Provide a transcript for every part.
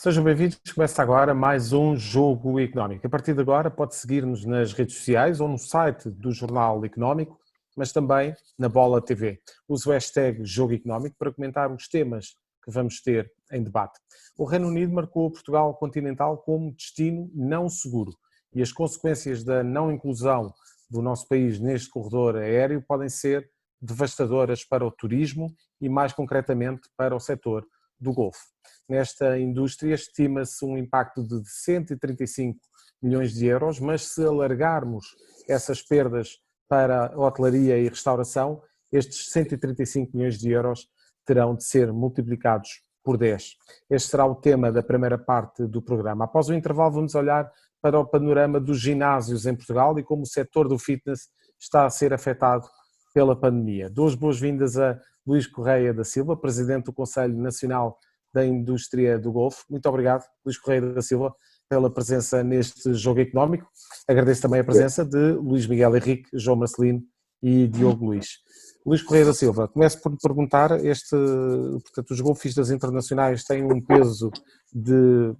Sejam bem-vindos, começa agora mais um Jogo Económico. A partir de agora pode seguir-nos nas redes sociais ou no site do Jornal Económico, mas também na Bola TV. Use o hashtag Jogo Económico para comentarmos temas que vamos ter em debate. O Reino Unido marcou Portugal continental como destino não seguro e as consequências da não inclusão do nosso país neste corredor aéreo podem ser devastadoras para o turismo e, mais concretamente, para o setor do Golfo. Nesta indústria estima-se um impacto de 135 milhões de euros, mas se alargarmos essas perdas para a hotelaria e restauração, estes 135 milhões de euros terão de ser multiplicados por 10. Este será o tema da primeira parte do programa. Após o intervalo vamos olhar para o panorama dos ginásios em Portugal e como o setor do fitness está a ser afetado pela pandemia. Dou as boas-vindas a Luís Correia da Silva, Presidente do Conselho Nacional da Indústria do Golfo. Muito obrigado, Luís Correia da Silva, pela presença neste Jogo Económico. Agradeço também a presença de Luís Miguel Henrique, João Marcelino e Diogo Luís. Luís Correia da Silva, começo por perguntar, portanto, os golfistas internacionais têm um peso de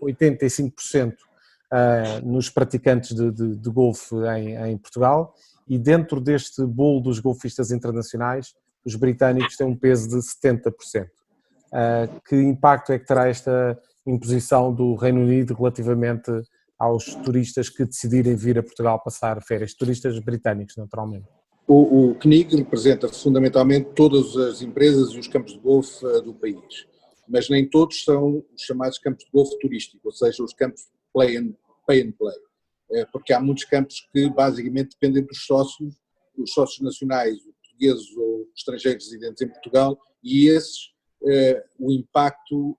85% nos praticantes de golfe em Portugal, e dentro deste bolo dos golfistas internacionais, os britânicos têm um peso de 70%. Que impacto é que terá esta imposição do Reino Unido relativamente aos turistas que decidirem vir a Portugal passar férias, turistas britânicos, naturalmente? O CNIG representa fundamentalmente todas as empresas e os campos de golfe do país, mas nem todos são os chamados campos de golfe turístico, ou seja, os campos pay and play, porque há muitos campos que basicamente dependem dos sócios, os sócios nacionais, portugueses ou estrangeiros residentes em Portugal, e esses, o impacto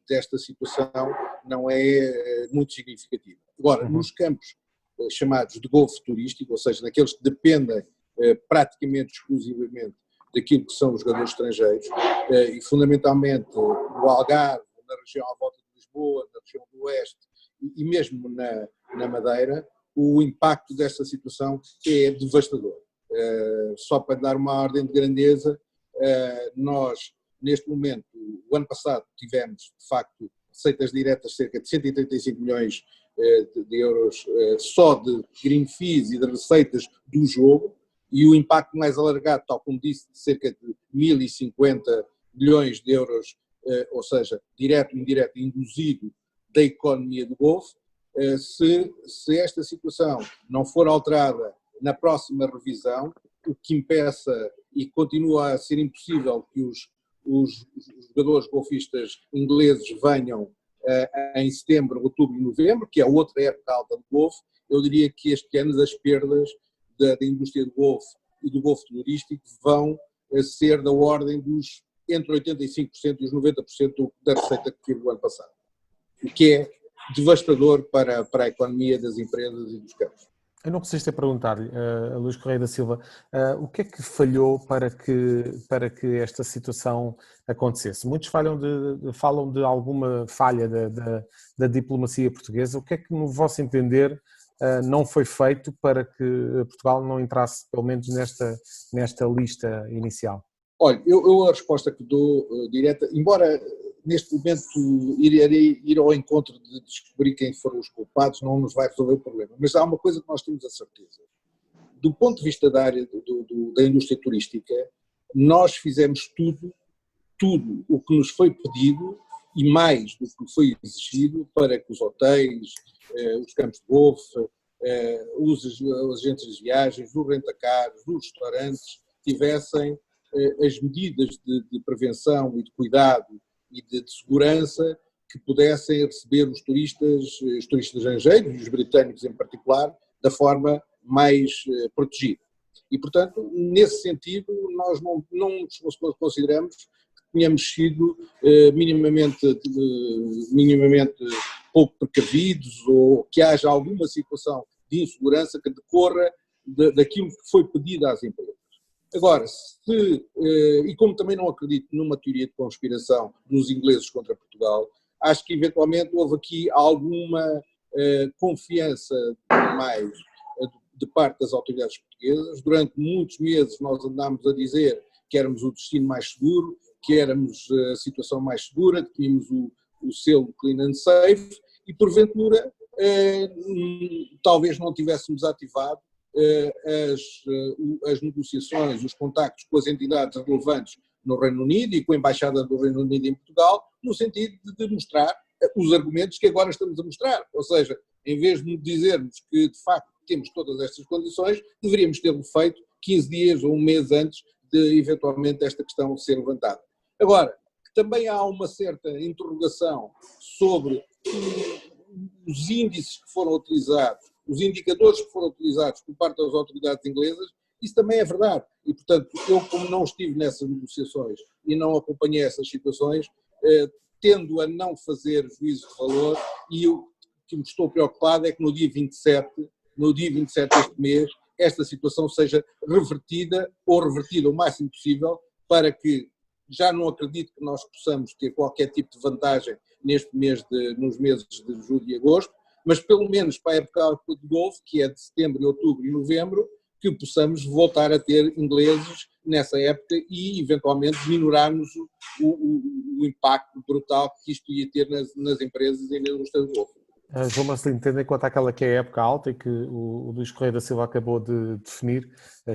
desta situação não é muito significativo. Agora, nos campos chamados de golfe turístico, ou seja, naqueles que dependem praticamente exclusivamente daquilo que são os jogadores estrangeiros, e fundamentalmente no Algarve, na região à volta de Lisboa, na região do Oeste e mesmo na Madeira, o impacto desta situação é devastador. Só para dar uma ordem de grandeza, nós neste momento, o ano passado tivemos de facto receitas diretas cerca de 135 milhões de euros só de green fees e de receitas do jogo, e o impacto mais alargado, tal como disse, de cerca de 1.050 milhões de euros, ou seja, direto e indireto, induzido da economia do Golfo. Se esta situação não for alterada na próxima revisão, o que impeça e continua a ser impossível que os jogadores golfistas ingleses venham em setembro, outubro e novembro, que é outra época alta do golfe, eu diria que este ano as perdas da indústria do golfe e do golfe turístico vão ser da ordem dos entre 85% e os 90% da receita que tive o ano passado, o que é devastador para a economia das empresas e dos campos. Eu não resisto a perguntar-lhe, a Luís Correia da Silva, o que é que falhou para que esta situação acontecesse? Muitos falam de alguma falha da diplomacia portuguesa. O que é que, no vosso entender, não foi feito para que Portugal não entrasse, pelo menos, nesta lista inicial? Olha, eu a resposta que dou direta, embora neste momento ir ao encontro de descobrir quem foram os culpados não nos vai resolver o problema, mas há uma coisa que nós temos a certeza. Do ponto de vista da área da indústria turística, nós fizemos tudo o que nos foi pedido e mais do que foi exigido para que os hotéis, os campos de golfe, os agentes de viagens, os rentacares, os restaurantes tivessem as medidas de prevenção e de cuidado e de segurança que pudessem receber os turistas estrangeiros, e os britânicos em particular, da forma mais protegida. E, portanto, nesse sentido, nós não consideramos que tenhamos sido minimamente pouco precavidos ou que haja alguma situação de insegurança que decorra daquilo que foi pedido às empresas. Agora, e como também não acredito numa teoria de conspiração dos ingleses contra Portugal, acho que eventualmente houve aqui alguma confiança mais de parte das autoridades portuguesas. Durante muitos meses nós andámos a dizer que éramos o destino mais seguro, que éramos a situação mais segura, que tínhamos o selo Clean and Safe e, porventura, talvez não tivéssemos ativado as negociações, os contactos com as entidades relevantes no Reino Unido e com a Embaixada do Reino Unido em Portugal, no sentido de mostrar os argumentos que agora estamos a mostrar. Ou seja, em vez de dizermos que, de facto, temos todas estas condições, deveríamos tê-lo feito 15 dias ou um mês antes de, eventualmente, esta questão ser levantada. Agora, também há uma certa interrogação sobre os índices que foram utilizados, os indicadores que foram utilizados por parte das autoridades inglesas. Isso também é verdade. E, portanto, eu, como não estive nessas negociações e não acompanhei essas situações, tendo a não fazer juízo de valor, e o que me estou preocupado é que no dia 27 deste mês, esta situação seja revertida o máximo possível, para que, já não acredito que nós possamos ter qualquer tipo de vantagem nos meses de julho e agosto, mas pelo menos para a época de golfe, que é de setembro, outubro e novembro, que possamos voltar a ter ingleses nessa época e, eventualmente, minorarmos o impacto brutal que isto ia ter nas empresas e na indústria do golfe. João Marcelino, tendo em conta aquela que é a época alta e que o Luís Correia da Silva acabou de definir,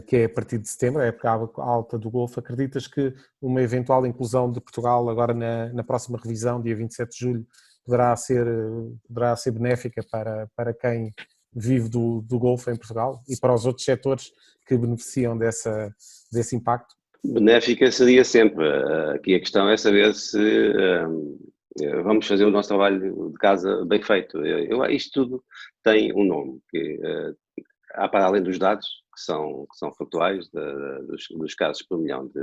que é a partir de setembro, a época alta do golfe, acreditas que uma eventual inclusão de Portugal agora na próxima revisão, dia 27 de julho, poderá ser benéfica para quem vive do golfe em Portugal e para os outros setores que beneficiam desse impacto? Benéfica seria sempre. Aqui a questão é saber se vamos fazer o nosso trabalho de casa bem feito. Isto tudo tem um nome, que há, para além dos dados, que são factuais, dos casos por milhão de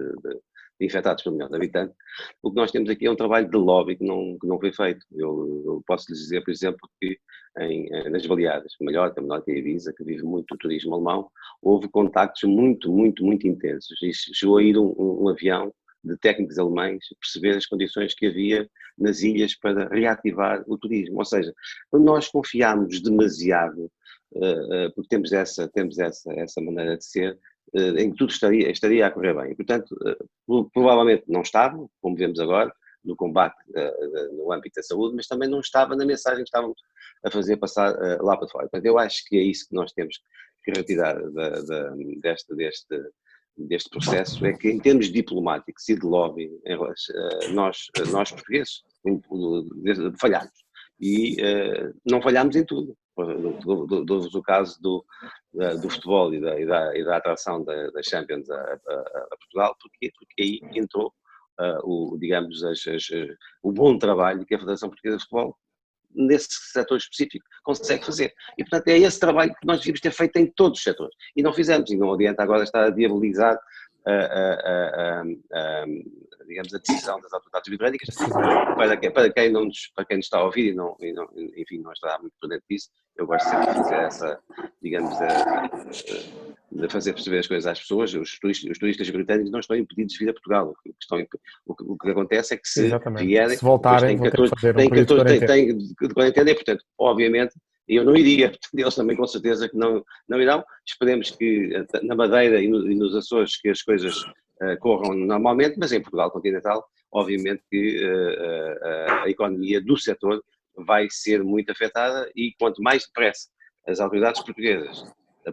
infectados por milhão de habitantes, o que nós temos aqui é um trabalho de lobby que não foi feito. Eu posso lhes dizer, por exemplo, que nas Baleares, Mallorca, Menorca e Ibiza, que vive muito o turismo alemão, houve contactos muito, muito, muito intensos. E chegou a ir um avião de técnicos alemães perceber as condições que havia nas ilhas para reativar o turismo. Ou seja, quando nós confiamos demasiado, porque temos essa maneira de ser, em que tudo estaria a correr bem. E, portanto, provavelmente não estava, como vemos agora, no combate no âmbito da saúde, mas também não estava na mensagem que estávamos a fazer passar lá para fora. Portanto, eu acho que é isso que nós temos que retirar deste processo, é que em termos diplomáticos e de lobby, nós portugueses falhamos. E não falhamos em tudo. Dou-vos o caso do futebol e da atração da Champions a Portugal, porque aí entrou o bom trabalho que a Federação Portuguesa de Futebol, nesse setor específico, consegue fazer. E, portanto, é esse trabalho que nós devíamos ter feito em todos os setores. E não fizemos, e não adianta agora estar a diabilizar digamos, a decisão das autoridades britânicas. Para quem nos está a ouvir enfim, não está muito por dentro disso, eu gosto sempre de fazer essa, digamos, de fazer perceber as coisas às pessoas. Os turistas britânicos não estão impedidos de vir a Portugal. O que acontece é que se vierem, se voltarem, têm de quarentena e, portanto, obviamente, eu não iria, eles também com certeza que não irão. Esperemos que na Madeira e nos Açores que as coisas corram normalmente, mas em Portugal continental, obviamente que a economia do setor vai ser muito afetada, e quanto mais depressa as autoridades portuguesas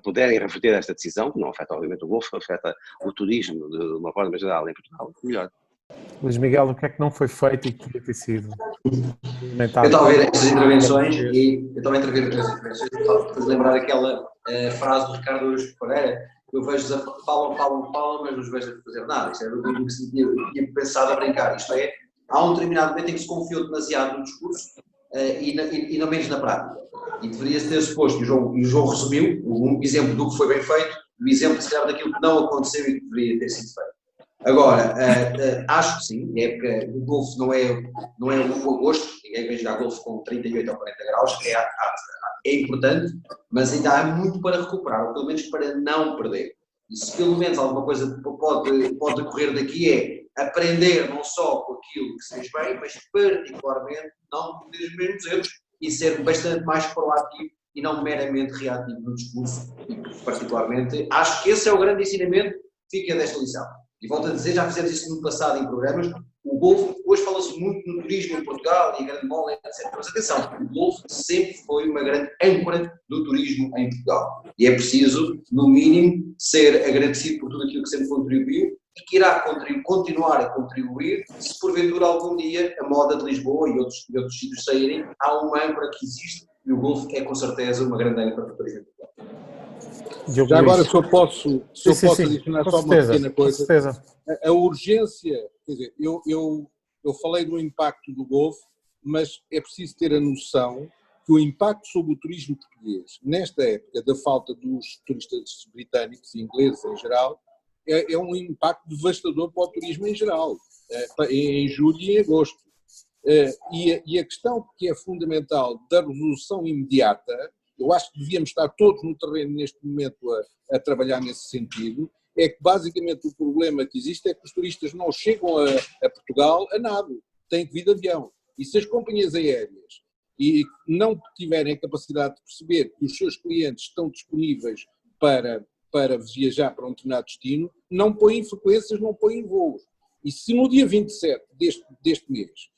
puderem reverter esta decisão, que não afeta obviamente o golfe, afeta o turismo de uma forma geral em Portugal, melhor. Luís Miguel, o que é que não foi feito e que podia ter sido? Eu estava a ver estas intervenções e estava a lembrar aquela frase do Ricardo Araújo Pereira: eu vejo-os falam, mas não os vejo a fazer nada. Isto era o que se tinha pensado a brincar. Isto é, há um determinado momento em que se confiou demasiado no discurso e não menos na prática. E deveria-se ter exposto, e o João resumiu, um exemplo do que foi bem feito, um exemplo, se calhar, daquilo que não aconteceu e que deveria ter sido feito. Agora, acho que sim, a época do golfe não é o agosto, ninguém vai jogar golfe com 38 ou 40 graus, é importante, mas ainda há muito para recuperar, ou pelo menos para não perder. E se pelo menos alguma coisa pode decorrer daqui é aprender não só com aquilo que se fez bem, mas particularmente não cometer os mesmos erros e ser bastante mais proativo e não meramente reativo no discurso. E particularmente, acho que esse é o grande ensinamento que fica desta lição. E volto a dizer, já fizemos isso no passado em programas, o golfe, hoje fala-se muito no turismo em Portugal e a grande bola, etc. Mas atenção, o golfe sempre foi uma grande âncora do turismo em Portugal. E é preciso, no mínimo, ser agradecido por tudo aquilo que sempre contribuiu e que irá continuar a contribuir se porventura algum dia a moda de Lisboa e outros sítios saírem. Há uma âncora que existe e o golfe é com certeza uma grande âncora do turismo em Portugal. Já agora, se eu posso adicionar só uma pequena coisa, a urgência, quer dizer, eu falei do impacto do golfe, mas é preciso ter a noção que o impacto sobre o turismo português, nesta época da falta dos turistas britânicos e ingleses em geral, é um impacto devastador para o turismo em geral, em julho e em agosto. E a questão que é fundamental da resolução imediata, eu acho que devíamos estar todos no terreno neste momento a trabalhar nesse sentido, é que basicamente o problema que existe é que os turistas não chegam a Portugal a nado, têm que vir de avião. E se as companhias aéreas não tiverem a capacidade de perceber que os seus clientes estão disponíveis para viajar para um determinado destino, não põem frequências, não põem voos. E se no dia 27 deste mês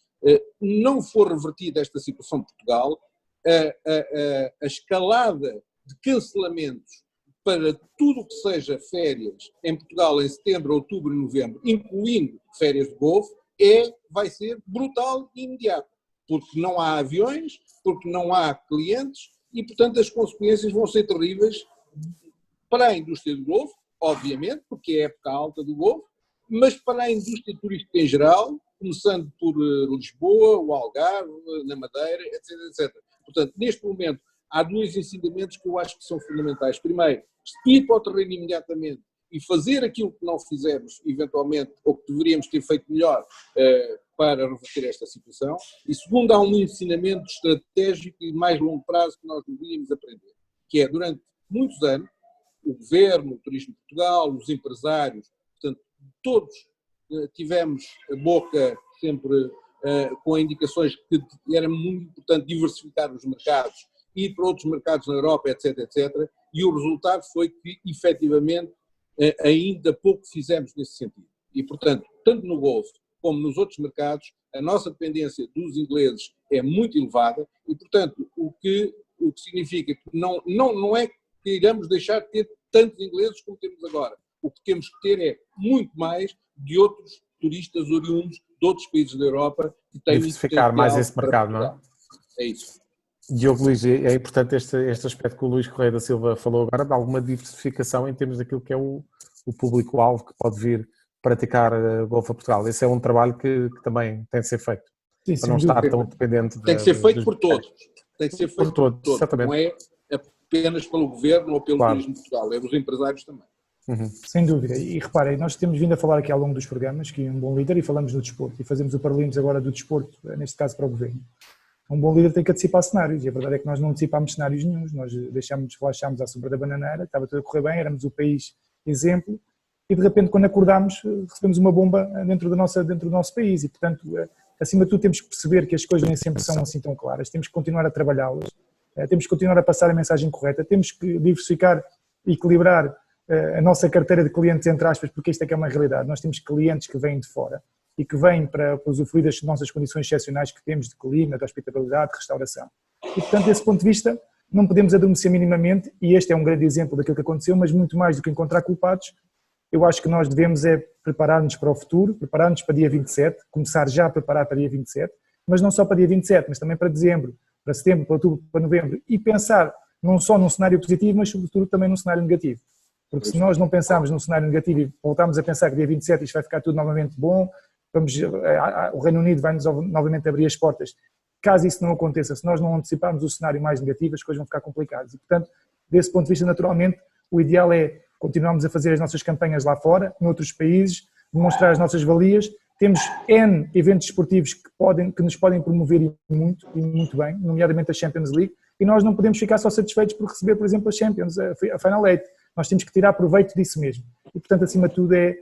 não for revertida esta situação de Portugal, a escalada de cancelamentos para tudo o que seja férias em Portugal em setembro, outubro e novembro, incluindo férias de golfe, vai ser brutal e imediato, porque não há aviões, porque não há clientes e, portanto, as consequências vão ser terríveis para a indústria do golfe, obviamente, porque é a época alta do golfe, mas para a indústria turística em geral, começando por Lisboa, o Algarve, na Madeira, etc, etc. Portanto, neste momento, há dois ensinamentos que eu acho que são fundamentais. Primeiro, ir para o terreno imediatamente e fazer aquilo que não fizemos, eventualmente, ou que deveríamos ter feito melhor para reverter esta situação. E segundo, há um ensinamento estratégico e de mais longo prazo que nós deveríamos aprender, que é, durante muitos anos, o Governo, o Turismo de Portugal, os empresários, portanto, todos tivemos a boca sempre com indicações que era muito importante diversificar os mercados, ir para outros mercados na Europa, etc, etc, e o resultado foi que, efetivamente, ainda pouco fizemos nesse sentido. E, portanto, tanto no golfe como nos outros mercados, a nossa dependência dos ingleses é muito elevada e, portanto, o que significa que não é que iremos deixar de ter tantos ingleses como temos agora. O que temos que ter é muito mais de outros turistas oriundos de outros países da Europa que têm diversificar mais esse mercado, não é? É isso. Diogo Luís, é importante este aspecto que o Luís Correia da Silva falou agora, de alguma diversificação em termos daquilo que é o público-alvo que pode vir praticar golfe a Portugal. Esse é um trabalho que também tem de ser feito, sim, para não estar tão dependente. Tem que ser feito por todos. Tem que ser feito por todos. Exatamente. Não é apenas pelo Governo ou pelo Turismo de Portugal, é dos empresários também. Uhum. Sem dúvida, e reparem, nós temos vindo a falar aqui ao longo dos programas que um bom líder, e falamos do desporto, e fazemos o paralelismo agora do desporto, neste caso para o Governo. Um bom líder tem que antecipar cenários, e a verdade é que nós não antecipámos cenários nenhuns, nós relaxámos à sombra da bananeira, estava tudo a correr bem, éramos o país exemplo, e de repente quando acordámos recebemos uma bomba dentro do nosso país, e portanto, acima de tudo temos que perceber que as coisas nem sempre são assim tão claras, temos que continuar a trabalhá-las, temos que continuar a passar a mensagem correta, temos que diversificar e equilibrar a nossa carteira de clientes, entre aspas, porque isto é que é uma realidade. Nós temos clientes que vêm de fora e que vêm para usufruir das nossas condições excepcionais que temos de clima, de hospitabilidade, de restauração. E, portanto, desse ponto de vista, não podemos adormecer minimamente, e este é um grande exemplo daquilo que aconteceu, mas muito mais do que encontrar culpados, eu acho que nós devemos preparar-nos para o futuro, preparar-nos para dia 27, começar já a preparar para dia 27, mas não só para dia 27, mas também para dezembro, para setembro, para outubro, para novembro, e pensar não só num cenário positivo, mas sobretudo também num cenário negativo. Porque se nós não pensarmos num cenário negativo e voltarmos a pensar que dia 27 isto vai ficar tudo novamente bom, o Reino Unido vai-nos novamente abrir as portas, caso isso não aconteça, se nós não anteciparmos o cenário mais negativo, as coisas vão ficar complicadas. E, portanto, desse ponto de vista, naturalmente, o ideal é continuarmos a fazer as nossas campanhas lá fora, noutros países, demonstrar as nossas valias. Temos N eventos esportivos que nos podem promover muito bem, nomeadamente a Champions League, e nós não podemos ficar só satisfeitos por receber, por exemplo, a Champions, a Final Eight. Nós temos que tirar proveito disso mesmo. E, portanto, acima de tudo é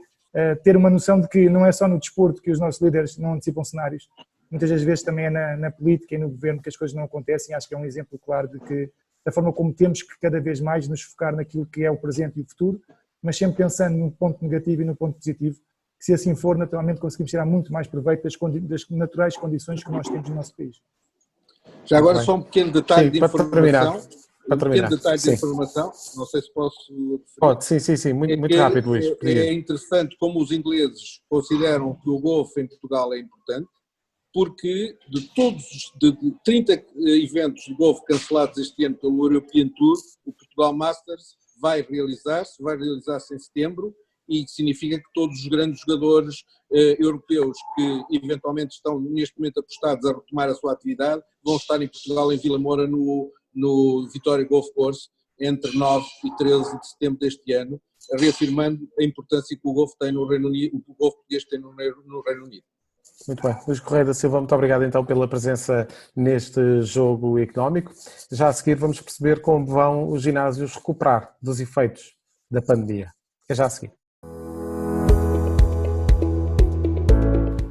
ter uma noção de que não é só no desporto que os nossos líderes não antecipam cenários. Muitas das vezes também é na política e no governo que as coisas não acontecem. Acho que é um exemplo claro de que, da forma como temos que cada vez mais nos focar naquilo que é o presente e o futuro, mas sempre pensando no ponto negativo e no ponto positivo, que se assim for, naturalmente conseguimos tirar muito mais proveito das naturais condições que nós temos no nosso país. Já agora só um pequeno detalhe de informação. Para terminar, pequeno detalhe sim. de informação, não sei se posso referir. Pode, sim, muito rápido, Luís. É interessante como os ingleses consideram que o golfe em Portugal é importante, porque de 30 eventos de golfe cancelados este ano pelo European Tour, o Portugal Masters vai realizar-se em setembro, e significa que todos os grandes jogadores europeus que eventualmente estão neste momento apostados a retomar a sua atividade vão estar em Portugal, em Vila Moura, no Vitória Golf Course, entre 9 e 13 de setembro deste ano, reafirmando a importância que o golfe tem no Reino Unido, o golfe português tem no Reino Unido. Muito bem. Luís Correia da Silva, muito obrigado então pela presença neste jogo económico. Já a seguir vamos perceber como vão os ginásios recuperar dos efeitos da pandemia. É já a seguir.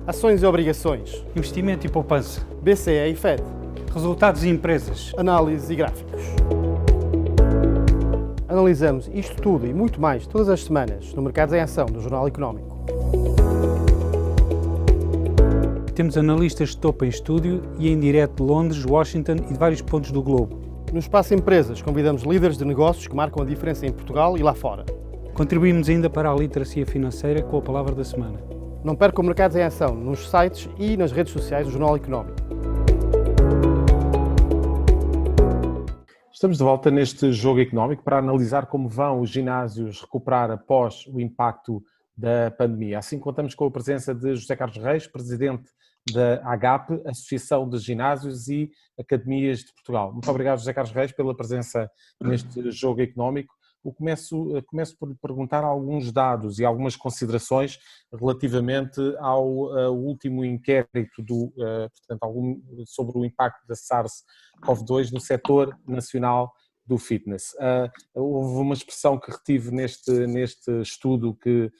Ações e obrigações, investimento e poupança, BCE e FED, resultados e empresas, análise e gráficos. Analisamos isto tudo e muito mais todas as semanas no Mercados em Ação do Jornal Económico. Temos analistas de topo em estúdio e em direto de Londres, Washington e de vários pontos do globo. No Espaço Empresas convidamos líderes de negócios que marcam a diferença em Portugal e lá fora. Contribuímos ainda para a literacia financeira com a palavra da semana. Não percam Mercados em Ação nos sites e nas redes sociais do Jornal Económico. Estamos de volta neste jogo económico para analisar como vão os ginásios recuperar após o impacto da pandemia. Assim contamos com a presença de José Carlos Reis, presidente da AGAP, Associação de Ginásios e Academias de Portugal. Muito obrigado, José Carlos Reis, pela presença neste jogo económico. Começo por perguntar alguns dados e algumas considerações relativamente ao último inquérito sobre o impacto da SARS-CoV-2 no setor nacional do fitness. Houve uma expressão que retive neste estudo que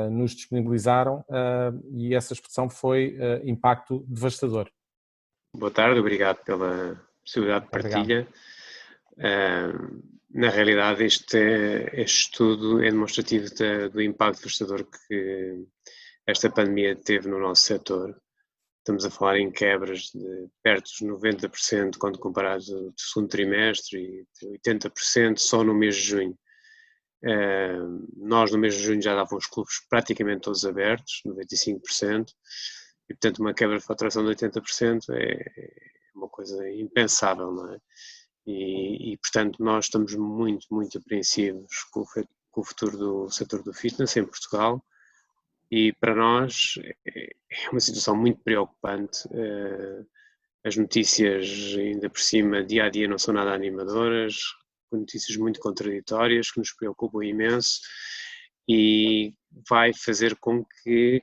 nos disponibilizaram e essa expressão foi impacto devastador. Boa tarde, obrigado pela possibilidade de partilha. Na realidade, este estudo é demonstrativo do impacto devastador que esta pandemia teve no nosso setor. Estamos a falar em quebras de perto dos 90% quando comparados ao segundo trimestre e 80% só no mês de junho. Nós no mês de junho já dávamos os clubes praticamente todos abertos, 95%, e portanto uma quebra de faturação de 80% é uma coisa impensável, não é? E portanto nós estamos muito, muito apreensivos com o futuro do setor do fitness em Portugal, e para nós é uma situação muito preocupante. As notícias ainda por cima dia a dia não são nada animadoras, com notícias muito contraditórias que nos preocupam imenso e vai fazer com que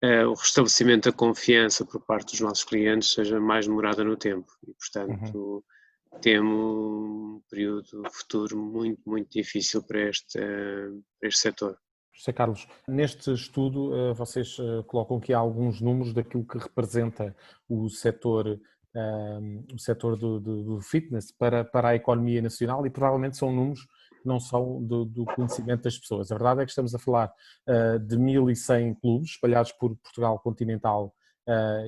o restabelecimento da confiança por parte dos nossos clientes seja mais demorada no tempo e portanto temos um período futuro muito, muito difícil para este setor. José Carlos, neste estudo vocês colocam aqui alguns números daquilo que representa o setor do fitness para a economia nacional e provavelmente são números que não são do conhecimento das pessoas. A verdade é que estamos a falar de 1.100 clubes espalhados por Portugal continental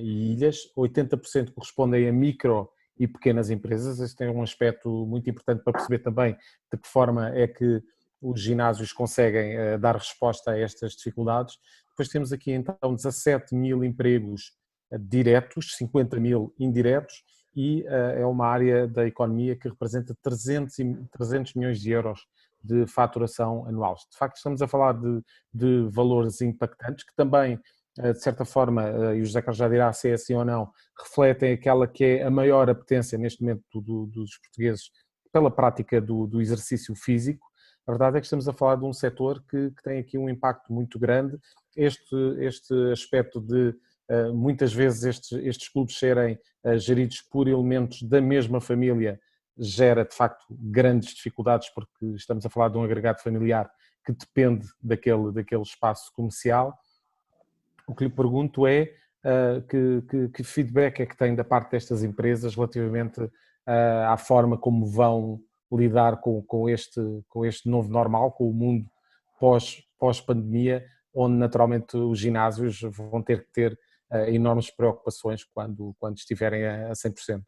e ilhas, 80% correspondem a micro e pequenas empresas. Este é um aspecto muito importante para perceber também de que forma é que os ginásios conseguem dar resposta a estas dificuldades. Depois temos aqui então 17 mil empregos diretos, 50 mil indiretos e é uma área da economia que representa 300 milhões de euros de faturação anual. De facto estamos a falar de valores impactantes que também, de certa forma, e o José Carlos já dirá se é assim ou não, refletem aquela que é a maior apetência neste momento dos portugueses pela prática do exercício físico. A verdade é que estamos a falar de um setor que tem aqui um impacto muito grande. Este aspecto de muitas vezes estes clubes serem geridos por elementos da mesma família gera de facto grandes dificuldades porque estamos a falar de um agregado familiar que depende daquele espaço comercial. O que lhe pergunto é que feedback é que tem da parte destas empresas relativamente à forma como vão lidar com este novo normal, com o mundo pós-pandemia, onde naturalmente os ginásios vão ter que ter enormes preocupações quando estiverem a 100%.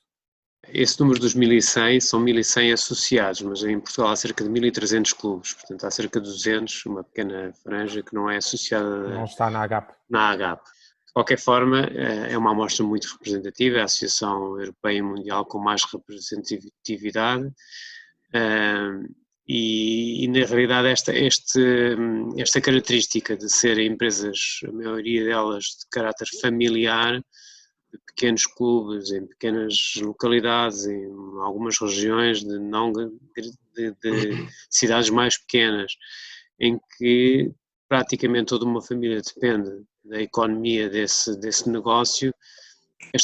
Esse número dos 1.100 são 1.100 associados, mas em Portugal há cerca de 1.300 clubes, portanto há cerca de 200, uma pequena franja que não é associada Não está na AGAP. Na AGAP. De qualquer forma, é uma amostra muito representativa, é a Associação Europeia e Mundial com mais representatividade e na realidade esta característica de serem empresas, a maioria delas de caráter familiar, de pequenos clubes, em pequenas localidades, em algumas regiões de cidades mais pequenas, em que praticamente toda uma família depende da economia desse negócio, é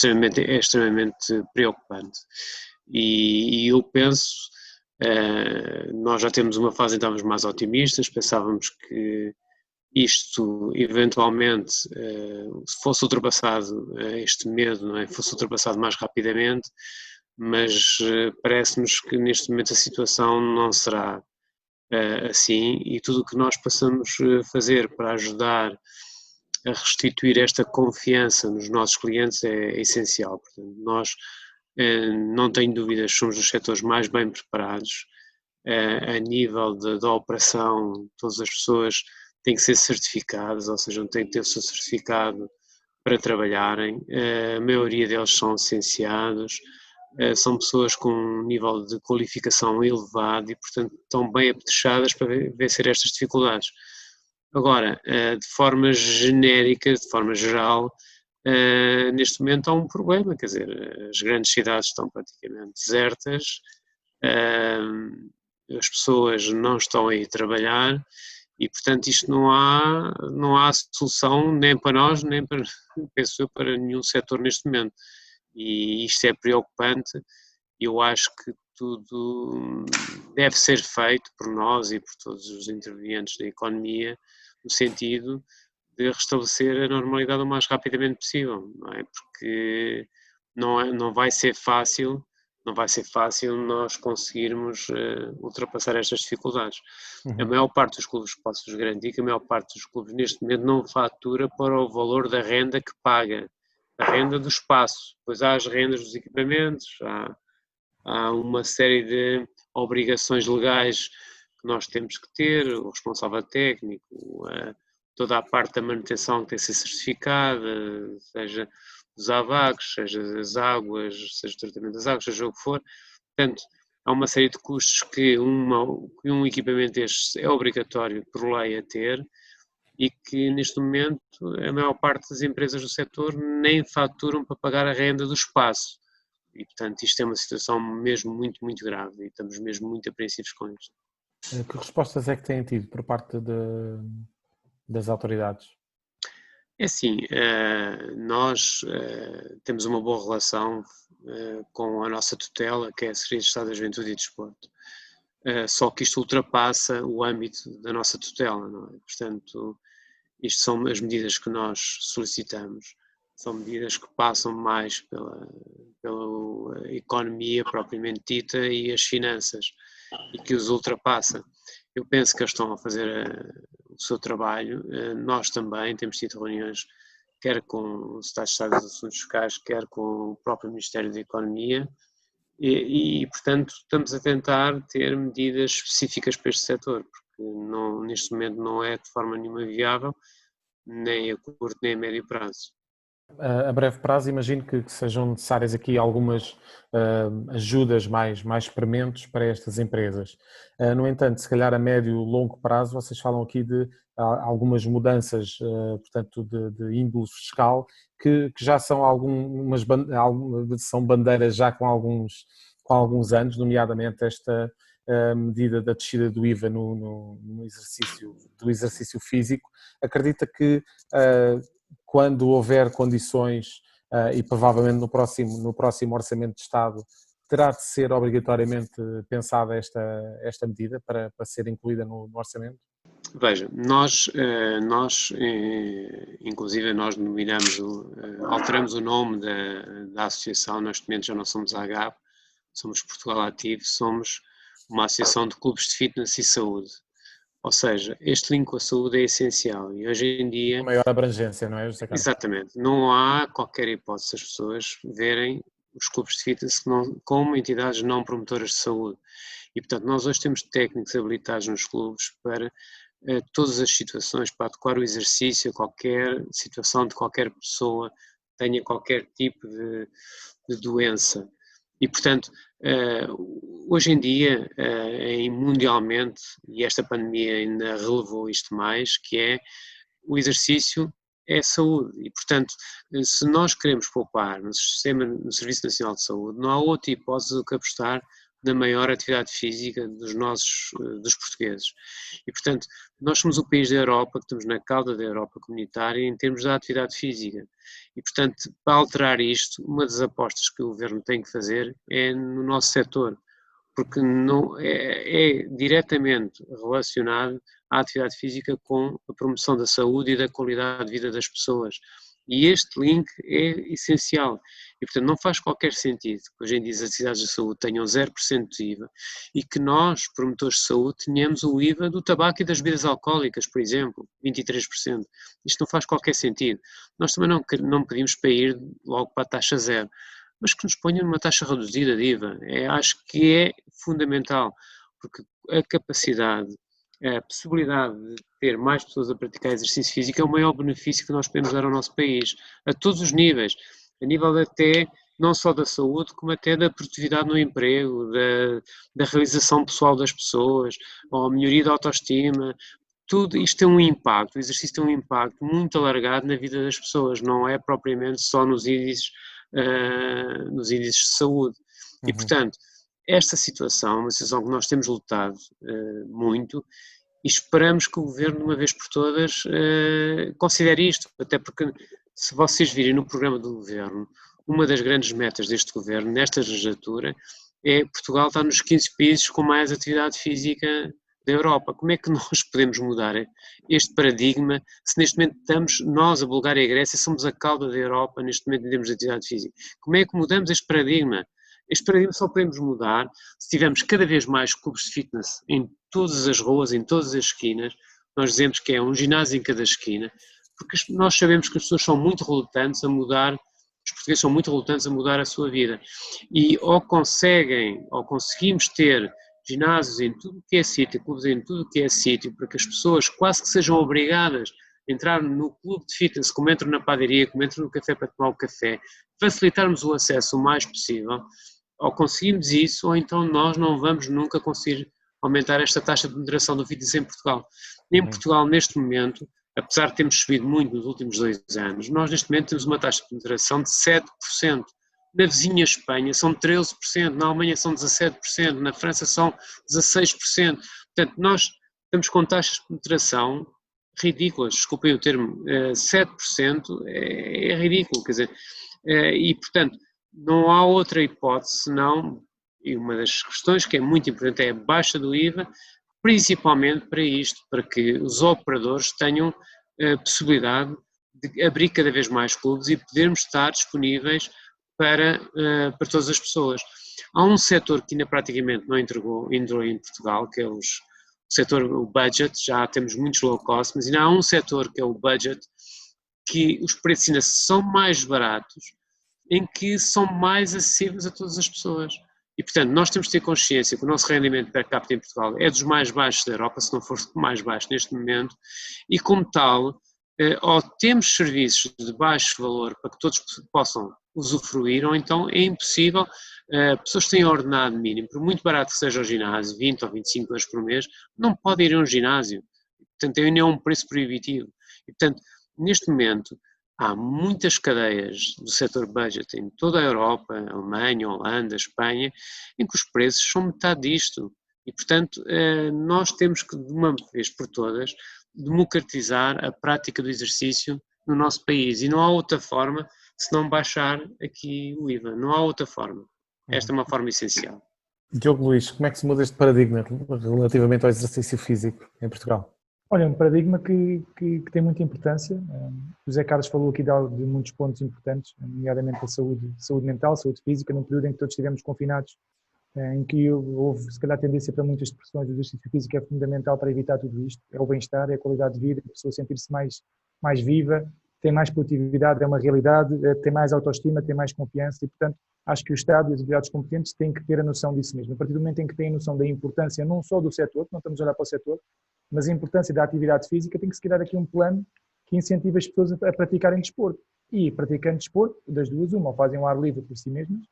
extremamente preocupante. E eu penso, nós já temos uma fase em que estávamos mais otimistas, pensávamos que isto eventualmente, se fosse ultrapassado este medo, não é? Fosse ultrapassado mais rapidamente, mas parece-nos que neste momento a situação não será assim, e tudo o que nós possamos fazer para ajudar a restituir esta confiança nos nossos clientes é essencial. Portanto, nós, não tenho dúvidas, somos os setores mais bem preparados a nível da operação. Todas as pessoas têm que ser certificadas, ou seja, não têm que ter o seu certificado para trabalharem. A maioria deles são licenciados, são pessoas com um nível de qualificação elevado e, portanto, estão bem apetrechadas para vencer estas dificuldades. Agora, de forma genérica, de forma geral, neste momento há um problema, quer dizer, as grandes cidades estão praticamente desertas, as pessoas não estão a ir trabalhar e, portanto, isto não há solução nem para nós, nem para, penso eu, para nenhum setor neste momento. E isto é preocupante. Eu acho que tudo deve ser feito por nós e por todos os intervenientes da economia no sentido de restabelecer a normalidade o mais rapidamente possível, não é? Porque não vai ser fácil nós conseguirmos ultrapassar estas dificuldades. A maior parte dos clubes, posso-vos garantir que a maior parte dos clubes neste momento não fatura para o valor da renda que paga, a renda do espaço. Depois há as rendas dos equipamentos, há uma série de obrigações legais que nós temos que ter, o responsável técnico, toda a parte da manutenção que tem que ser certificada, seja os AVACs, seja as águas, seja o tratamento das águas, seja o que for. Portanto, há uma série de custos que um equipamento destes é obrigatório por lei a ter e que neste momento a maior parte das empresas do setor nem faturam para pagar a renda do espaço. E, portanto, isto é uma situação mesmo muito, muito grave e estamos mesmo muito apreensivos com isto. Que respostas é que têm tido por parte das autoridades? É assim, nós temos uma boa relação com a nossa tutela, que é a Secretaria de Estado da Juventude e Desporto. Só que isto ultrapassa o âmbito da nossa tutela, não é? Portanto, isto são as medidas que nós solicitamos, são medidas que passam mais pela economia propriamente dita e as finanças, e que os ultrapassa. Eu penso que eles estão a fazer o seu trabalho. Nós também temos tido reuniões, quer com o Secretário de Estado dos Assuntos Fiscais, quer com o próprio Ministério da Economia, e portanto, estamos a tentar ter medidas específicas para este setor, porque neste momento não é de forma nenhuma viável, nem a curto nem a médio prazo. A breve prazo, imagino que sejam necessárias aqui algumas ajudas mais prementes para estas empresas. No entanto, se calhar a médio e longo prazo, vocês falam aqui de algumas mudanças, portanto, de índole fiscal, que já são são bandeiras já com alguns anos, nomeadamente esta medida da descida do IVA no exercício físico. Acredita que quando houver condições e provavelmente no próximo Orçamento de Estado terá de ser obrigatoriamente pensada esta medida para ser incluída no Orçamento? Veja, nós inclusive nós alteramos o nome da associação. Neste momento já não somos a AGAP, somos Portugal Ativo, somos uma associação de clubes de fitness e saúde. Ou seja, este link com a saúde é essencial e hoje em dia... A maior abrangência, não é, José Carlos? Exatamente. Não há qualquer hipótese das pessoas verem os clubes de fitness como entidades não promotoras de saúde. E, portanto, nós hoje temos técnicos habilitados nos clubes para todas as situações, para adequar o exercício a qualquer situação de qualquer pessoa, tenha qualquer tipo de doença. E, portanto, hoje em dia, mundialmente, e esta pandemia ainda relevou isto mais, que é o exercício é saúde e, portanto, se nós queremos poupar no Serviço Nacional de Saúde, não há outra hipótese do que apostar na maior atividade física dos portugueses. E, portanto, nós somos o país da Europa, que estamos na cauda da Europa comunitária em termos de atividade física. E, portanto, para alterar isto, uma das apostas que o Governo tem que fazer é no nosso setor, porque não é diretamente relacionado à atividade física com a promoção da saúde e da qualidade de vida das pessoas. E este link é essencial. E, portanto, não faz qualquer sentido que hoje em dia as atividades de saúde tenham 0% de IVA e que nós, promotores de saúde, tenhamos o IVA do tabaco e das bebidas alcoólicas, por exemplo, 23%. Isto não faz qualquer sentido. Nós também não pedimos para ir logo para a taxa zero, mas que nos ponham numa taxa reduzida de IVA. Acho que é fundamental, porque a capacidade, a possibilidade de ter mais pessoas a praticar exercício físico é o maior benefício que nós podemos dar ao nosso país, a todos os níveis, a nível até não só da saúde, como até da produtividade no emprego, da realização pessoal das pessoas, ou a melhoria da autoestima. Tudo isto tem um impacto, o exercício tem um impacto muito alargado na vida das pessoas, não é propriamente só nos índices de saúde. E, portanto, esta situação, uma situação que nós temos lutado muito, e esperamos que o Governo, de uma vez por todas, considere isto, até porque, se vocês virem no programa do Governo, uma das grandes metas deste Governo, nesta legislatura, é Portugal estar nos 15 países com mais atividade física da Europa. Como é que nós podemos mudar este paradigma se neste momento estamos, nós, a Bulgária e a Grécia, somos a cauda da Europa neste momento em termos de atividade física? Como é que mudamos este paradigma? Este paradigma só podemos mudar se tivermos cada vez mais clubes de fitness em todas as ruas, em todas as esquinas. Nós dizemos que é um ginásio em cada esquina, porque nós sabemos que as pessoas são muito relutantes a mudar, os portugueses são muito relutantes a mudar a sua vida. E ou conseguimos ter ginásios em tudo o que é sítio, clubes em tudo o que é sítio, para que as pessoas quase que sejam obrigadas a entrar no clube de fitness, como entram na padaria, como entram no café para tomar o café, facilitarmos o acesso o mais possível. Ou conseguimos isso, ou então nós não vamos nunca conseguir aumentar esta taxa de penetração do fitness em Portugal. Em Portugal, neste momento, apesar de termos subido muito nos últimos 2 anos, nós neste momento temos uma taxa de penetração de 7%. Na vizinha Espanha são 13%, na Alemanha são 17%, na França são 16%. Portanto, nós estamos com taxas de penetração ridículas, desculpem o termo, 7% é ridículo, quer dizer, e portanto, não há outra hipótese senão, e uma das questões que é muito importante é a baixa do IVA, principalmente para isto, para que os operadores tenham a possibilidade de abrir cada vez mais clubes e podermos estar disponíveis para todas as pessoas. Há um setor que ainda praticamente não entrou em Portugal, que é o setor, o budget, já temos muitos low cost, mas ainda há um setor que é o budget, que os preços ainda são mais baratos, em que são mais acessíveis a todas as pessoas. E, portanto, nós temos de ter consciência que o nosso rendimento per capita em Portugal é dos mais baixos da Europa, se não for mais baixo neste momento, e como tal, ou temos serviços de baixo valor para que todos possam usufruir, ou então é impossível, pessoas que têm ordenado mínimo, por muito barato que seja o ginásio, 20 ou 25 euros por mês, não podem ir a um ginásio. Portanto, ainda é um preço proibitivo. E, portanto, neste momento, há muitas cadeias do setor budget em toda a Europa, Alemanha, Holanda, Espanha, em que os preços são metade disto. E, portanto, nós temos que, de uma vez por todas, democratizar a prática do exercício no nosso país. E não há outra forma senão baixar aqui o IVA. Não há outra forma. Esta é uma forma essencial. Diogo Luís, como é que se muda este paradigma relativamente ao exercício físico em Portugal? Olha, um paradigma que tem muita importância. O José Carlos falou aqui de muitos pontos importantes, nomeadamente a saúde mental, saúde física, num período em que todos estivemos confinados em que houve, se calhar, tendência para muitas depressões. O exercício físico é fundamental para evitar tudo isto. É o bem-estar, é a qualidade de vida, a pessoa sentir-se mais viva, tem mais produtividade, é uma realidade, tem mais autoestima, tem mais confiança e, portanto, acho que o Estado e as autoridades competentes têm que ter a noção disso mesmo. A partir do momento em que têm a noção da importância não só do setor, não estamos a olhar para o setor, mas a importância da atividade física, tem que se criar aqui um plano que incentive as pessoas a praticarem desporto. E, praticando desporto, das duas, uma, ou fazem o ar livre por si mesmos,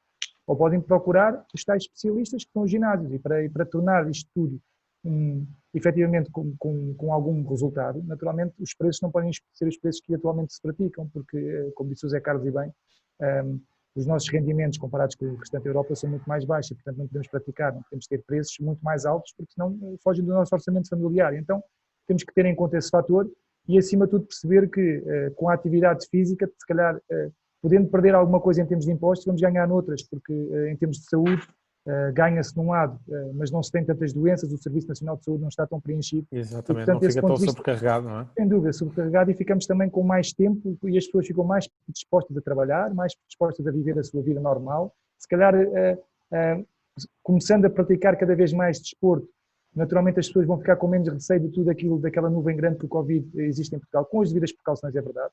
ou podem procurar os tais especialistas que são os ginásios. E para tornar isto tudo efetivamente com algum resultado, naturalmente os preços não podem ser os preços que atualmente se praticam, porque, como disse o Zé Carlos e bem, os nossos rendimentos comparados com o restante da Europa são muito mais baixos e, portanto, não podemos praticar, não podemos ter preços muito mais altos, porque senão fogem do nosso orçamento familiar. Então, temos que ter em conta esse fator e, acima de tudo, perceber que com a atividade física, se calhar, podendo perder alguma coisa em termos de impostos, vamos ganhar noutras, porque em termos de saúde, ganha-se num lado, mas não se tem tantas doenças, o Serviço Nacional de Saúde não está tão preenchido. Exatamente, e, portanto, não fica tão sobrecarregado, não é? Sem dúvida, sobrecarregado, e ficamos também com mais tempo e as pessoas ficam mais dispostas a trabalhar, mais dispostas a viver a sua vida normal. Se calhar, começando a praticar cada vez mais desporto, naturalmente as pessoas vão ficar com menos receio de tudo aquilo, daquela nuvem grande que o Covid existe em Portugal, com as devidas precauções, é verdade.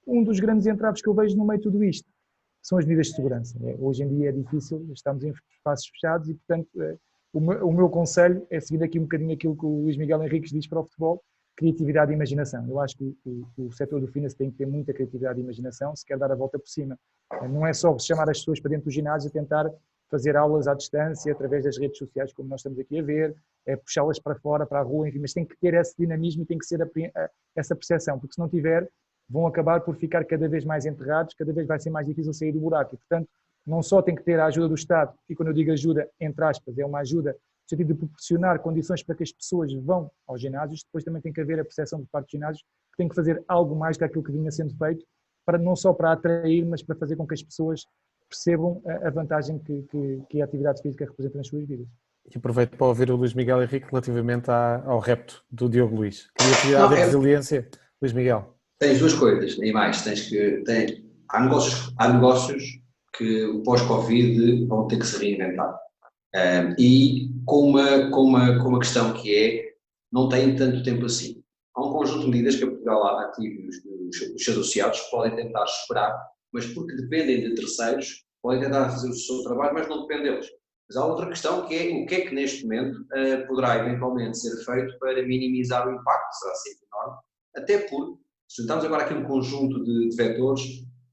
Um dos grandes entraves que eu vejo no meio de tudo isto são as medidas de segurança. Hoje em dia é difícil, estamos em espaços fechados e, portanto, o meu conselho é seguir aqui um bocadinho aquilo que o Luís Miguel Henriques diz para o futebol: criatividade e imaginação. Eu acho que o setor do fitness tem que ter muita criatividade e imaginação se quer dar a volta por cima. Não é só chamar as pessoas para dentro do ginásio e tentar fazer aulas à distância, através das redes sociais, como nós estamos aqui a ver, puxá-las para fora, para a rua, enfim, mas tem que ter esse dinamismo e tem que ser essa percepção, porque se não tiver, vão acabar por ficar cada vez mais enterrados, cada vez vai ser mais difícil sair do buraco. E, portanto, não só tem que ter a ajuda do Estado, e quando eu digo ajuda, entre aspas, é uma ajuda no sentido de proporcionar condições para que as pessoas vão aos ginásios, depois também tem que haver a percepção de parte dos ginásios que tem que fazer algo mais daquilo que vinha sendo feito, para não só para atrair, mas para fazer com que as pessoas percebam a vantagem que a atividade física representa nas suas vidas. E aproveito para ouvir o Luís Miguel Henrique relativamente ao repto do Diogo Luís. Criatividade e resiliência, Luís Miguel. Tens duas coisas, nem mais. Há negócios que o pós-Covid vão ter que se reinventar. E com uma questão que é, não têm tanto tempo assim. Há um conjunto de medidas que a Portugal Ativo e os seus associados podem tentar esperar, mas porque dependem de terceiros, podem tentar fazer o seu trabalho, mas não depende deles. Mas há outra questão que é o que é que neste momento poderá eventualmente ser feito para minimizar o impacto, será sempre enorme, até porque, se juntarmos agora aqui um conjunto de vetores,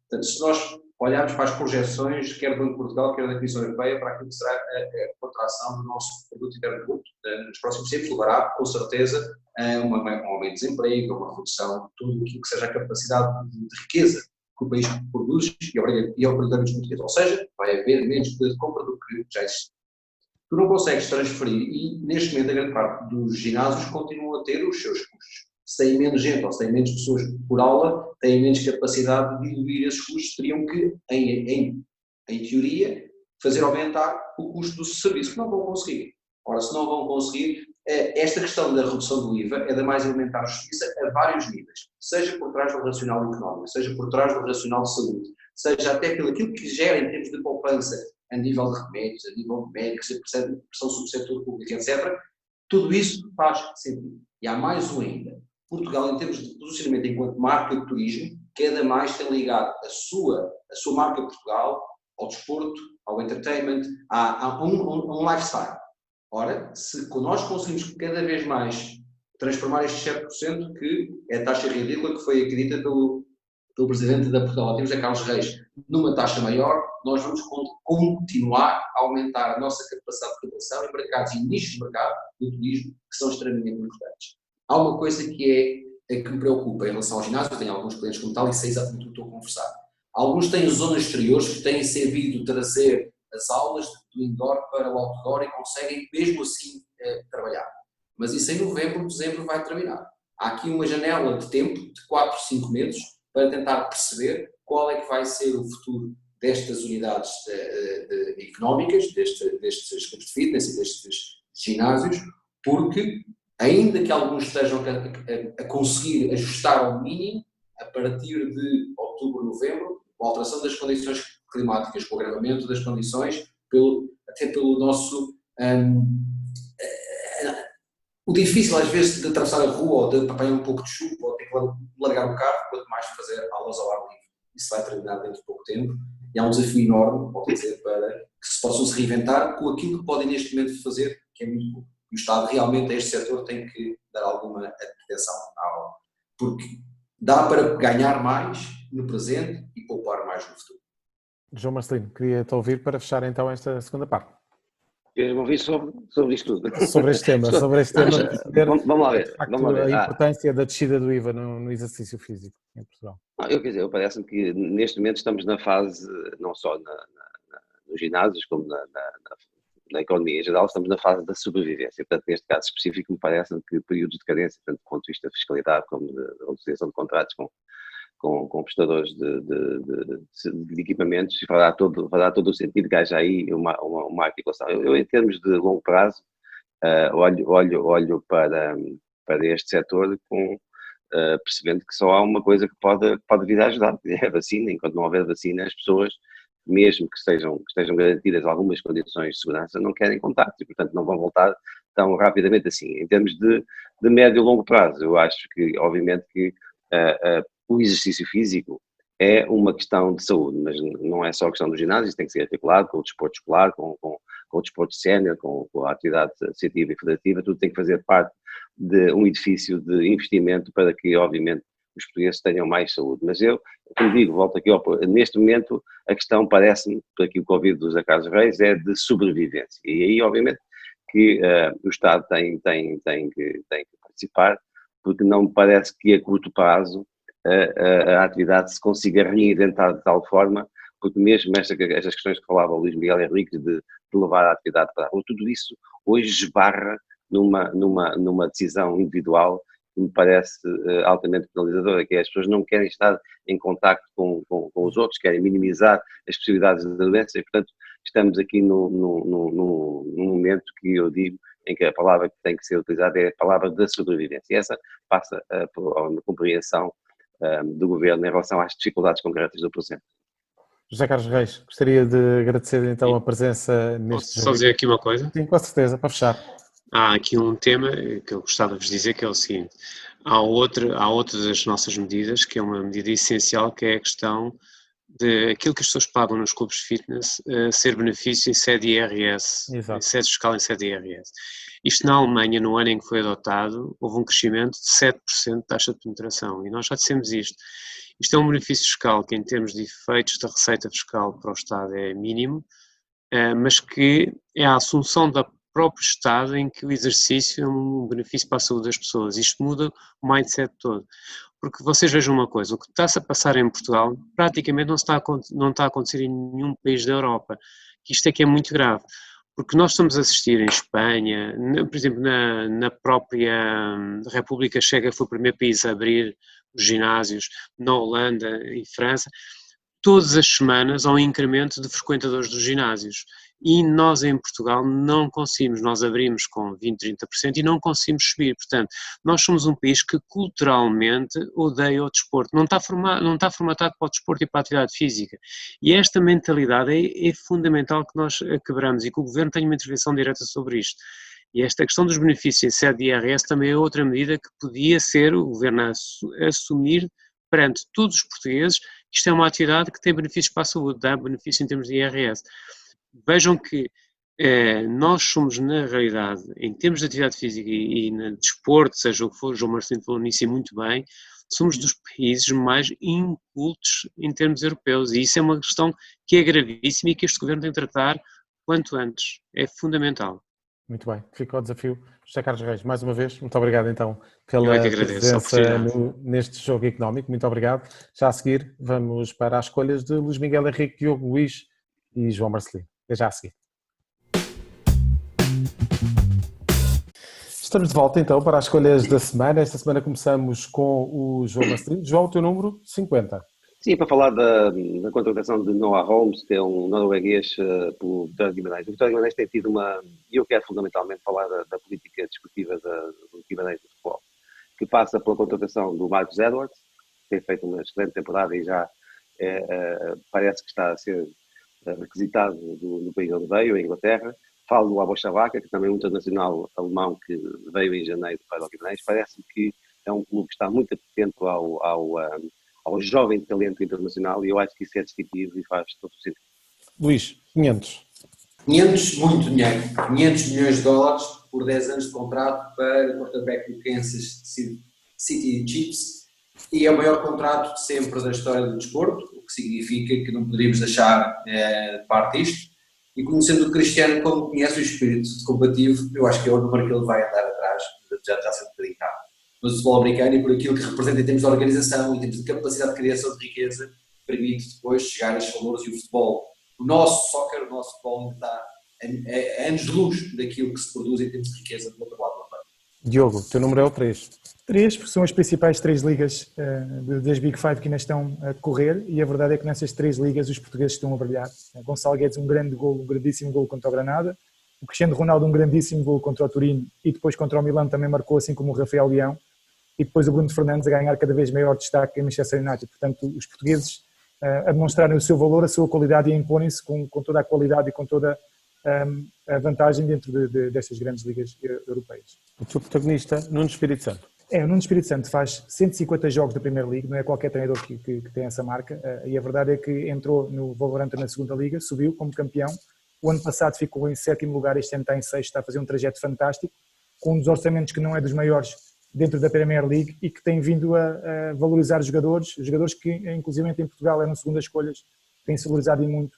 portanto, se nós olharmos para as projeções, quer do Banco de Portugal, quer da Comissão Europeia, para aquilo que será a contração do nosso produto interno bruto, nos próximos tempos levará, com certeza, a um aumento de desemprego, a uma redução de tudo aquilo que seja a capacidade de riqueza que o país produz e obrigatoriamente muito riqueza. Ou seja, vai haver menos poder de compra do que já existe. Tu não consegues transferir e, neste momento, a grande parte dos ginásios continuam a ter os seus custos. Se têm menos gente ou se têm menos pessoas por aula, têm menos capacidade de diluir esses custos, teriam que, em teoria, fazer aumentar o custo do serviço, que não vão conseguir. Ora, se não vão conseguir, esta questão da redução do IVA é da mais elementar justiça a vários níveis, seja por trás do racional económico, seja por trás do racional de saúde, seja até pelo aquilo que gera em termos de poupança a nível de remédios, a nível de médicos, a pressão sobre o setor público, etc. Tudo isso faz sentido. E há mais um ainda. Portugal, em termos de posicionamento enquanto marca de turismo, cada mais tem ligado a sua marca Portugal ao desporto, ao entertainment, a um lifestyle. Ora, se nós conseguimos cada vez mais transformar estes 7%, que é a taxa ridícula que foi acredita pelo Presidente da Portugal, temos a Carlos Reis, numa taxa maior, nós vamos continuar a aumentar a nossa capacidade de captação em mercados e nichos de mercado do turismo que são extremamente importantes. Há uma coisa que me preocupa em relação ao ginásio, eu tenho alguns clientes como tal e sei exatamente o que estou a conversar. Alguns têm zonas exteriores que têm sabido trazer as aulas do indoor para o outdoor e conseguem mesmo assim trabalhar. Mas isso em novembro, dezembro vai terminar. Há aqui uma janela de tempo de 4, 5 meses para tentar perceber qual é que vai ser o futuro destas unidades económicas, destes clubes de fitness e destes ginásios, porque ainda que alguns estejam a conseguir ajustar ao mínimo, a partir de outubro, novembro, a alteração das condições climáticas, o agravamento das condições, até pelo nosso... o difícil às vezes de atravessar a rua ou de apanhar um pouco de chuva ou ter que largar o carro, quanto mais fazer aulas ao ar livre. Isso vai terminar dentro de pouco tempo e há um desafio enorme, posso dizer, para que se possam se reinventar com aquilo que podem neste momento fazer, que é muito pouco. O Estado realmente a este setor tem que dar alguma atenção, porque dá para ganhar mais no presente e poupar mais no futuro. João Marcelino, queria-te ouvir para fechar então esta segunda parte. Queres ouvir sobre isto tudo? Sobre este tema, vamos lá ver. A importância da descida do IVA no exercício físico em Portugal. Eu parece-me que neste momento estamos na fase, não só nos ginásios, como na economia em geral, estamos na fase da sobrevivência. Portanto, neste caso específico, me parece que períodos de carência, tanto do ponto de vista da fiscalidade como de utilização de contratos com prestadores de equipamentos, vai dar todo o sentido que haja aí uma articulação. Eu, em termos de longo prazo, olho para este setor percebendo que só há uma coisa que pode vir a ajudar, que é a vacina. Enquanto não houver vacina, as pessoas, mesmo que estejam garantidas algumas condições de segurança, não querem contacto e, portanto, não vão voltar tão rapidamente assim. Em termos de médio e longo prazo, eu acho que, obviamente, que o exercício físico é uma questão de saúde, mas não é só a questão do ginásio, isso tem que ser articulado com o desporto escolar, com o desporto sénior, com a atividade associativa e federativa, tudo tem que fazer parte de um edifício de investimento para que, obviamente, os portugueses tenham mais saúde. Mas eu, como digo, volto aqui, neste momento, a questão parece-me, por aquilo que ouvi do José Carlos Reis, é de sobrevivência. E aí, obviamente, que o Estado tem que participar, porque não me parece que a curto prazo a atividade se consiga reinventar de tal forma, porque mesmo estas questões que falava o Luís Miguel Henrique de levar a atividade para a rua, tudo isso hoje esbarra numa decisão individual que me parece altamente penalizadora, que é as pessoas não querem estar em contacto com os outros, querem minimizar as possibilidades de doença e, portanto, estamos aqui num momento que eu digo em que a palavra que tem que ser utilizada é a palavra da sobrevivência. E essa passa por uma compreensão do Governo em relação às dificuldades concretas do presente. José Carlos Reis, gostaria de agradecer então a presença neste Posso só dizer aqui uma coisa? Sim, com certeza, para fechar. Há aqui um tema que eu gostava de vos dizer, que é o seguinte: há outra das nossas medidas, que é uma medida essencial, que é a questão de aquilo que as pessoas pagam nos clubes de fitness ser benefício em sede IRS, Exato. em sede fiscal em sede IRS. Isto na Alemanha, no ano em que foi adotado, houve um crescimento de 7% de taxa de penetração, e nós já dissemos isto. Isto é um benefício fiscal que, em termos de efeitos da receita fiscal para o Estado, é mínimo, mas que é a assunção da próprio Estado em que o exercício é um benefício para a saúde das pessoas. Isto muda o mindset todo. Porque vocês vejam uma coisa, o que está-se a passar em Portugal praticamente não está a acontecer em nenhum país da Europa. Isto é que é muito grave. Porque nós estamos a assistir em Espanha, por exemplo, na própria República Checa foi o primeiro país a abrir os ginásios, na Holanda, em França, todas as semanas há um incremento de frequentadores dos ginásios. E nós em Portugal não conseguimos, nós abrimos com 20%, 30% e não conseguimos subir. Portanto, nós somos um país que culturalmente odeia o desporto, não está formatado para o desporto e para a atividade física. E esta mentalidade é fundamental que nós a quebramos e que o Governo tenha uma intervenção direta sobre isto. E esta questão dos benefícios em sede de IRS também é outra medida que podia ser o Governo assumir perante todos os portugueses que isto é uma atividade que tem benefícios para a saúde, dá benefício em termos de IRS. Vejam que nós somos, na realidade, em termos de atividade física e no desporto, seja o que for, o João Marcelino falou nisso e muito bem, somos dos países mais incultos em termos europeus e isso é uma questão que é gravíssima e que este Governo tem de tratar quanto antes. É fundamental. Muito bem, fica o desafio. José Carlos Reis, mais uma vez, muito obrigado então pela presença neste jogo económico, muito obrigado. Já a seguir vamos para as escolhas de Luís Miguel Henrique, Diogo Luís e João Marcelino. Já a seguir. Estamos de volta então para as escolhas da semana. Esta semana começamos com o João Marcelino. João, o teu número 50. Sim, para falar da contratação de Noah Holmes, que é um norueguês pelo Vitória de Guimarães. O Vitória de Guimarães tem tido e eu quero fundamentalmente falar da política desportiva do Guimarães do futebol, que passa pela contratação do Marcus Edwards, que tem feito uma excelente temporada e já parece que está a ser requisitado do país onde veio, a Inglaterra. Falo do Abo Chavaka, que também é um internacional alemão que veio em janeiro para o Guimarães. Parece-me que é um clube que está muito atento ao jovem talento internacional, e eu acho que isso é distintivo e faz todo o sentido. Luís, 500. 500, muito dinheiro. 500 milhões de dólares por 10 anos de contrato para o quarterback do Kansas City Chiefs, e é o maior contrato de sempre da história do desporto, o que significa que não poderíamos deixar de parte isto. E conhecendo o Cristiano como conhece o espírito combativo, eu acho que é o número que ele vai andar atrás, já está sendo dedicado. Mas o futebol americano, e por aquilo que representa em termos de organização, em termos de capacidade de criação de riqueza, permite depois chegar a estes valores, e o futebol, o nosso soccer, o nosso futebol ainda está a anos-luz daquilo que se produz em termos de riqueza do outro lado do mundo. Diogo, o teu número é o 3. 3, porque são as principais 3 ligas das Big Five que ainda estão a decorrer, e a verdade é que nessas 3 ligas os portugueses estão a brilhar. Gonçalo Guedes, um grandíssimo golo contra o Granada, o Cristiano Ronaldo, um grandíssimo golo contra o Turino, e depois contra o Milão também marcou, assim como o Rafael Leão, e depois o Bruno Fernandes a ganhar cada vez maior destaque em Manchester United. Portanto, os portugueses a demonstrarem o seu valor, a sua qualidade, e a imporem-se com toda a qualidade e com toda a vantagem dentro destas grandes ligas europeias. O teu protagonista, Nuno Espírito Santo. O Nuno Espírito Santo faz 150 jogos da Premier League, não é qualquer treinador que tem essa marca, e a verdade é que entrou no Wolverhampton na segunda liga, subiu como campeão, o ano passado ficou em 7º lugar, este ano está em 6º, está a fazer um trajeto fantástico, com um dos orçamentos que não é dos maiores dentro da Premier League, e que tem vindo a valorizar os jogadores que inclusive em Portugal eram segundas escolhas, têm-se valorizado muito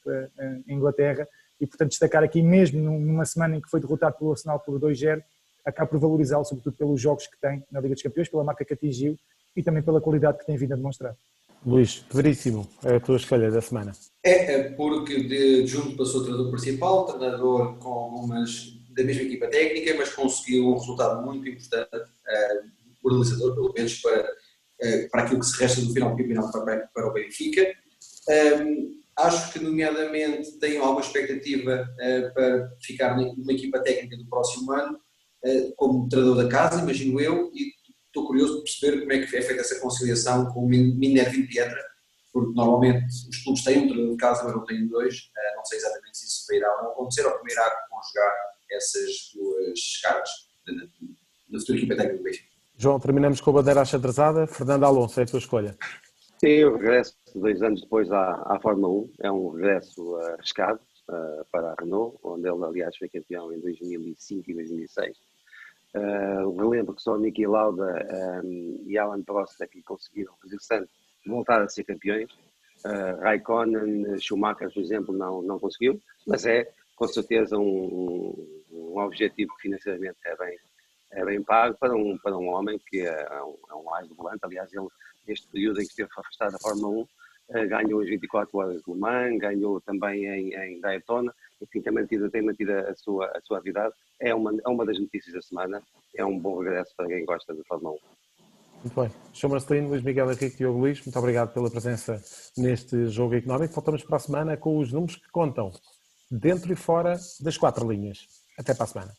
em Inglaterra, e portanto destacar aqui mesmo numa semana em que foi derrotado pelo Arsenal por 2-0, acaba por valorizá-lo, sobretudo pelos jogos que tem na Liga dos Campeões, pela marca que atingiu e também pela qualidade que tem vindo a demonstrar. Luís, Veríssimo, é a tua escolha da semana. Porque de junto passou o treinador principal, treinador com algumas da mesma equipa técnica, mas conseguiu um resultado muito importante, moralizador, pelo menos para aquilo que se resta do final do campeonato para o Benfica. Acho que, nomeadamente, tenho alguma expectativa para ficar numa equipa técnica do próximo ano, como treinador da casa, imagino eu, e estou curioso de perceber como é que é feita essa conciliação com o Minervino Pietra, porque normalmente os clubes têm um treinador de casa, mas não têm dois. Não sei exatamente se isso irá acontecer ou como irá conjugar essas duas caras na futura equipa técnica do Benfica. João, terminamos com a bandeira achadrezada. Fernando Alonso, é a tua escolha. Sim, o regresso 2 anos depois à Fórmula 1 é um regresso arriscado para a Renault, onde ele, aliás, foi campeão em 2005 e 2006. Relembro que só Niki Lauda e Alan Prost é que conseguiram regressando voltar a ser campeões. Raikkonen, Schumacher, por exemplo, não conseguiu, mas é com certeza um objetivo que financeiramente é bem pago para um homem que é um as do volante. Aliás, ele, neste período em que esteve afastado da Fórmula 1, ganhou as 24 horas de Le Mans, ganhou também em Daytona, enfim, tem mantido a sua atividade. É uma das notícias da semana, é um bom regresso para quem gosta de Fórmula 1. Muito bem. João Marcelino, Luís Miguel Henrique e Diogo Luís, muito obrigado pela presença neste Jogo Económico. Voltamos para a semana com os números que contam dentro e fora das 4 linhas. Até para a semana.